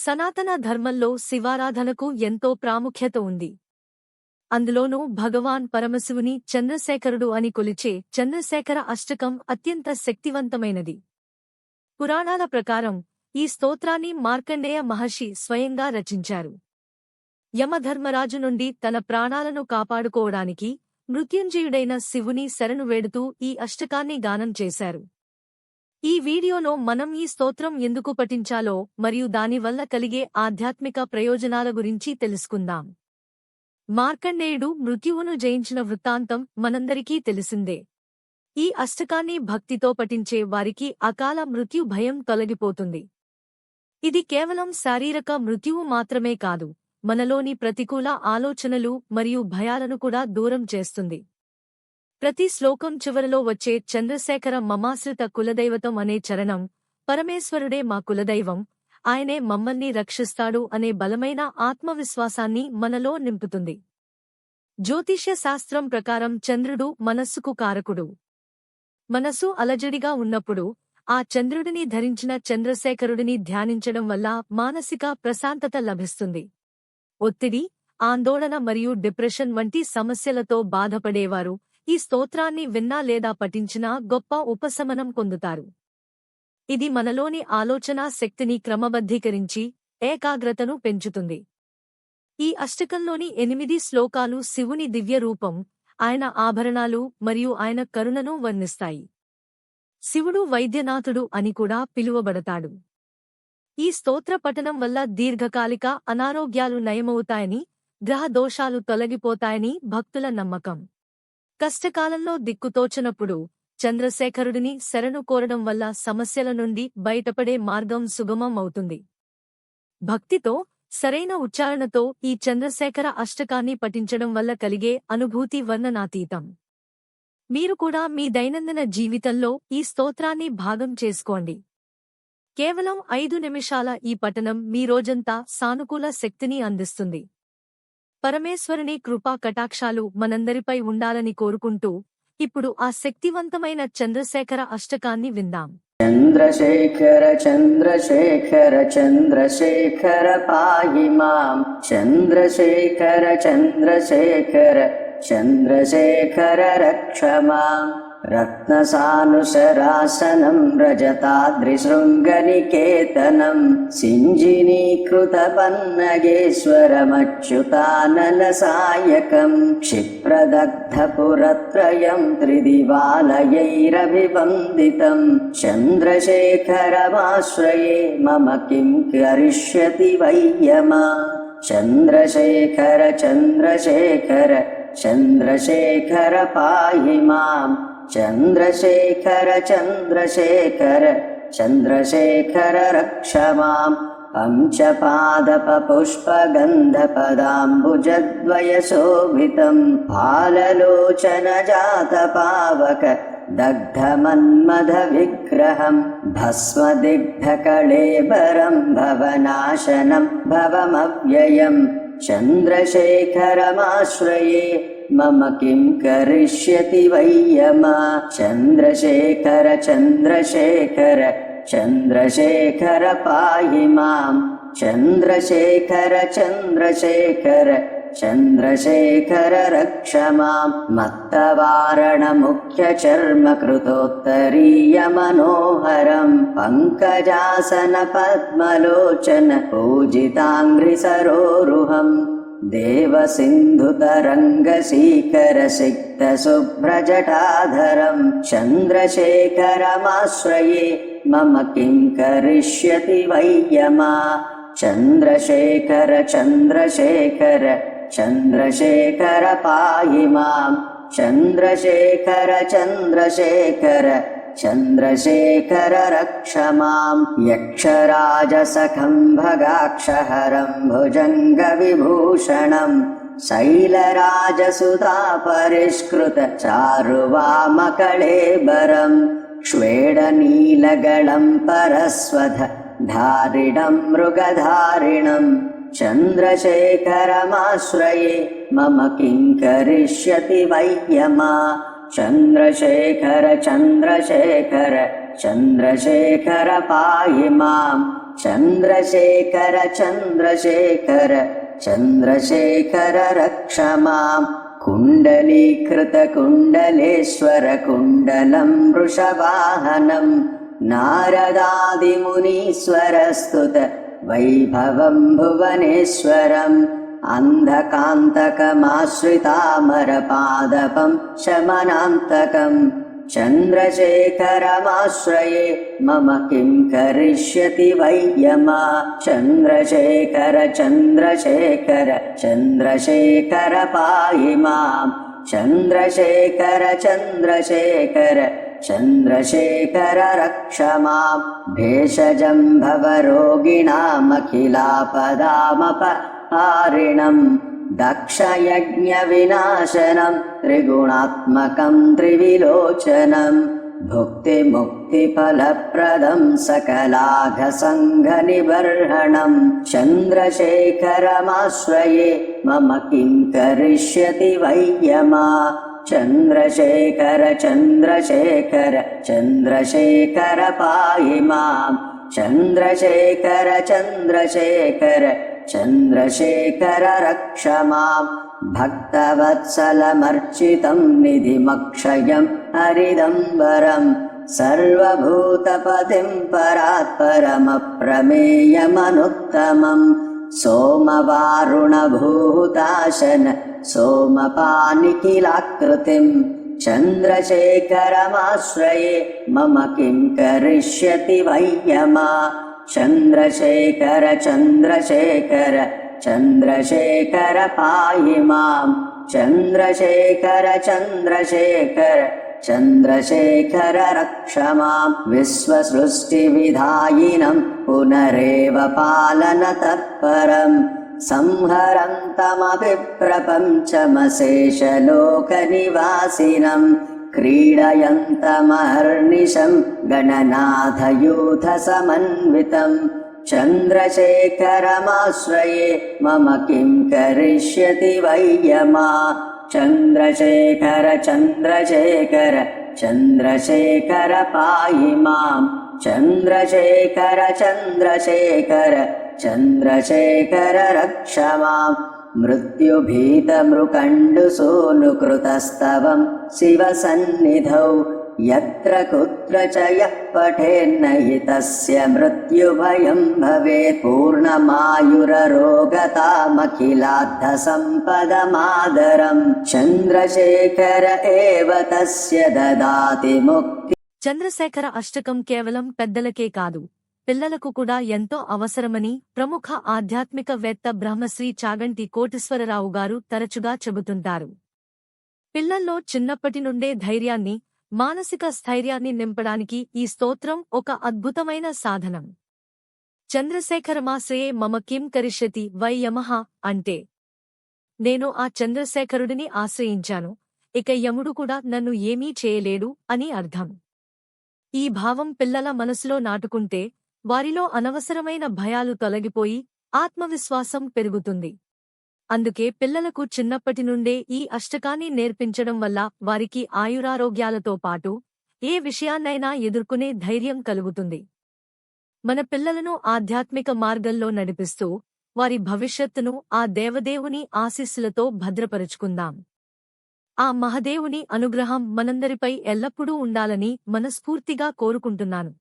సనాతన ధర్మంలో శివారాధనకు ఎంతో ప్రాముఖ్యత ఉంది. అందులోనూ భగవాన్ పరమశివుని చంద్రశేఖరుడు అని కొలిచే చంద్రశేఖర అష్టకం అత్యంత శక్తివంతమైనది. పురాణాల ప్రకారం ఈ స్తోత్రాన్ని మార్కండేయ మహర్షి స్వయంగా రచించారు. యమధర్మరాజు నుండి తన ప్రాణాలను కాపాడుకోవడానికి మృత్యుంజయుడైన శివుని శరణు వేడుతూ ఈ అష్టకాన్ని గానం చేశారు. ఈ వీడియోలో మనం ఈ స్తోత్రం ఎందుకు పఠించాలో మరియు దానివల్ల కలిగే ఆధ్యాత్మిక ప్రయోజనాల గురించి తెలుసుకుందాం. మార్కండేయుడు మృత్యువును జయించిన వృత్తాంతం మనందరికీ తెలిసిందే. ఈ అష్టకాన్ని భక్తితో పఠించే వారికి అకాల మృత్యు భయం తొలగిపోతుంది. ఇది కేవలం శారీరక మృత్యువు మాత్రమే కాదు, మనలోని ప్రతికూల ఆలోచనలు మరియు భయాలను కూడా దూరం చేస్తుంది. ప్రతి శ్లోకం చివరలో వచ్చే చంద్రశేఖర మమాశ్రిత కులదైవతం అనే చరణం, పరమేశ్వరుడే మా కులదైవం, ఆయనే మమ్మల్ని రక్షిస్తాడు అనే బలమైన ఆత్మవిశ్వాసాన్ని మనలో నింపుతుంది. జ్యోతిష్య శాస్త్రం ప్రకారం చంద్రుడు మనస్సుకు కారకుడు. మనసు అలజడిగా ఉన్నప్పుడు ఆ చంద్రుడిని ధరించిన చంద్రశేఖరుడిని ధ్యానించడం వల్ల మానసిక ప్రశాంతత లభిస్తుంది. ఒత్తిడి, ఆందోళన మరియు డిప్రెషన్ వంటి సమస్యలతో బాధపడేవారు ఈ స్తోత్రాన్ని విన్నా లేదా పఠించినా గొప్ప ఉపశమనం పొందుతారు. ఇది మనలోని ఆలోచనా శక్తిని క్రమబద్ధీకరించి ఏకాగ్రతను పెంచుతుంది. ఈ అష్టకంలోని 8 శ్లోకాలు శివుని దివ్య రూపం, ఆయన ఆభరణాలు మరియు ఆయన కరుణను వర్ణిస్తాయి. శివుడు వైద్యనాథుడు అని కూడా పిలువబడతాడు. ఈ స్తోత్ర పఠనం వల్ల దీర్ఘకాలిక అనారోగ్యాలు నయమవుతాయని, గ్రహ దోషాలు తొలగిపోతాయని భక్తుల నమ్మకం. కష్టకాలంలో దిక్కుతోచనప్పుడు చంద్రశేఖరుడిని శరణు కోరడం వల్ల సమస్యల నుండి బయటపడే మార్గం సుగమం అవుతుంది. భక్తితో, సరైన ఉచ్చారణతో ఈ చంద్రశేఖర అష్టకాన్ని పఠించడం వల్ల కలిగే అనుభూతి వర్ణనాతీతం. మీరు కూడా మీ దైనందిన జీవితంలో ఈ స్తోత్రాన్ని భాగం చేసుకోండి. కేవలం 5 నిమిషాల ఈ పఠనం మీ రోజంతా సానుకూల శక్తిని అందిస్తుంది. పరమేశ్వరుని కృపా కటాక్షాలు మనందరిపై ఉండాలని కోరుకుంటూ ఇప్పుడు ఆ శక్తివంతమైన చంద్రశేఖర అష్టకాన్ని విందాం. చంద్రశేఖర చంద్రశేఖర చంద్రశేఖర పాహి మాం, చంద్రశేఖర చంద్రశేఖర చంద్రశేఖర రక్ష మాం. రత్నసానుశరాసనం రజతాద్రిశృంగనికేతనం, సింజినీకృతపన్నగేశ్వరమచ్యుతానలసాయకం. క్షిప్రదగ్ధపురత్రయం త్రిదివాలయైరభివందితం, చంద్రశేఖరమాశ్రయే మమ కిం కరిష్యతి వయ్యమా. చంద్రశేఖర చంద్రశేఖర చంద్రశేఖర పాహి మాం, చంద్రశేఖర చంద్రశేఖర చంద్రశేఖర రక్ష మాం. పంచపాదపపుష్పగంధపదాంబుజద్వయశోభితం, పాలలోచనజాతపావక దగ్ధమన్మథ విగ్రహం. భస్మదిగ్ధకళేబరం భవనాశనం భవమవ్యయం, చంద్రశేఖరమాశ్రయే మమ కిం కరిష్యతి వయ్యమా. చంద్రశేఖర చంద్రశేఖర చంద్రశేఖర పాహి మాం, చంద్రశేఖర చంద్రశేఖర చంద్రశేఖర రక్ష మాం. మత్తవారణముఖ్యచర్మకృతోత్తరీయమనోహరం, పంకజాసన పద్మలోచన పూజితాంఘ్రిసరోరుహం. దేవసింధుతరంగశీకర సిక్తశుభ్రజటాధరం, చంద్రశేఖరమాశ్రయే మమ కిం కరిష్యతి వయ్యమా. చంద్రశేఖర చంద్రశేఖర చంద్రశేఖర పాహి మాం, చంద్రశేఖర చంద్రశేఖర చంద్రశేఖర రక్ష మాం. యక్షరాజసఖం భగాక్షహరం భుజంగవిభూషణం, శైలరాజసుతాపరిష్కృత చారువామకళేబరం. శ్వేడనీలగళం పరస్వధ ధారిణం మృగధారిణం, చంద్రశేఖరమాశ్రయే మమ కిం కరిష్యతి వయ్యమా. చంద్రశేఖర చంద్రశేఖర చంద్రశేఖర పాహి మాం, चन्द्रशेखर चन्द्रशेखर चन्द्रशेखर रक्ष माम् कुण्डलीकृत कुण्डलेश्वर कुण्डलं वृषवाहनम् नारदादिमुनीश्वरस्तुत वैभवम् भुवनेश्वरम् अन्धकान्तकमाश्रितामरपादपम् शमनान्तकम् चन्द्रशेखरमाश्रये मम किं करिष्यति वै यमा चन्द्रशेखर चन्द्रशेखर चन्द्रशेखर पाहि माम् चन्द्रशेखर चन्द्रशेखर चन्द्रशेखर रक्ष माम् भेषजं भवरोगिणामखिलापदामपहारिणम् दक्षयज्ञविनाशनं त्रिगुणात्मकं त्रिविलोचनं भुक्तिमुक्तिफलप्रदं सकलाघसङ्घनिबर्हणं चन्द्रशेखरमाश्रये मम किं करिष्यति वै यमा चन्द्रशेखर चन्द्रशेखर चन्द्रशेखर पाहि माम् चन्द्रशेखर चन्द्रशेखर चन्द्रशेखर रक्ष माम् भक्तवत्सलमर्चितं निधिमक्षयं हरिदम्बरम् सर्वभूतपतिं परात्परमप्रमेयमनुत्तमम् सोमवारुणभूताशन सोमपानिखिलाकृतिम् चन्द्रशेखरमाश्रये मम किं करिष्यति वै यमा चन्द्रशेखर चन्द्रशेखर चन्द्रशेखर पाहि माम् चन्द्रशेखर चन्द्रशेखर चन्द्रशेखर रक्ष माम् विश्वसृष्टिविधायिनं पुनरेव पालनतत्परम् संहरन्तमभिप्रपञ्चमशेषलोकनिवासिनम् क्रीडयन्तमहर्निशं गणनाथयूथसमन्वितम् चन्द्रशेखरमाश्रये मम किं करिष्यति वै यमा चन्द्रशेखर चन्द्रशेखर चन्द्रशेखर पाहि माम् चन्द्रशेखर चन्द्रशेखर चन्द्रशेखर रक्ष माम् मृत्युभीतमृकण्डुसूनुकृतस्तवं शिवसन्निधौ यत्र कुत्र च यः पठेन्न हि तस्य मृत्युभयं भवेत् पूर्णमायुररोगतामखिलाद्धसम्पदमादरम् चन्द्रशेखर एव तस्य ददाति मुक्ति చంద్రశేఖర అష్టకం కేవలం పెద్దలకే కాదు పిల్లలకు కూడా ఎంతో అవసరమని ప్రముఖ ఆధ్యాత్మికవేత్త బ్రహ్మశ్రీ చాగంటి కోటేశ్వరరావు గారు తరచుగా చెబుతుంటారు. పిల్లల్లో చిన్నప్పటి నుండే ధైర్యాన్ని, మానసిక స్థైర్యాన్ని నింపడానికి ఈ స్తోత్రం ఒక అద్భుతమైన సాధనం. చంద్రశేఖరమాశ్రయే మమ కిం కరిష్యతి వై యమః అంటే నేను ఆ చంద్రశేఖరుడిని ఆశ్రయించాను, ఇక యముడు కూడా నన్ను ఏమీ చేయలేడు అని అర్థం. ఈ భావం పిల్లల మనసులో నాటుకుంటే వారిలో అనవసరమైన భయాలు తొలగిపోయి ఆత్మవిశ్వాసం పెరుగుతుంది. అందుకే పిల్లలకు చిన్నప్పటి నుండే ఈ అష్టకాన్ని నేర్పించడం వల్ల వారికి ఆయురారోగ్యాలతో పాటు ఏ విషయాన్నైనా ఎదుర్కొనే ధైర్యం కలుగుతుంది. మన పిల్లలను ఆధ్యాత్మిక మార్గంలో నడిపిస్తూ వారి భవిష్యత్తును ఆ దేవదేవుని ఆశీస్సులతో భద్రపరుచుకుందాం. ఆ మహదేవుని అనుగ్రహం మనందరిపై ఎల్లప్పుడూ ఉండాలని మనస్ఫూర్తిగా కోరుకుంటున్నాను.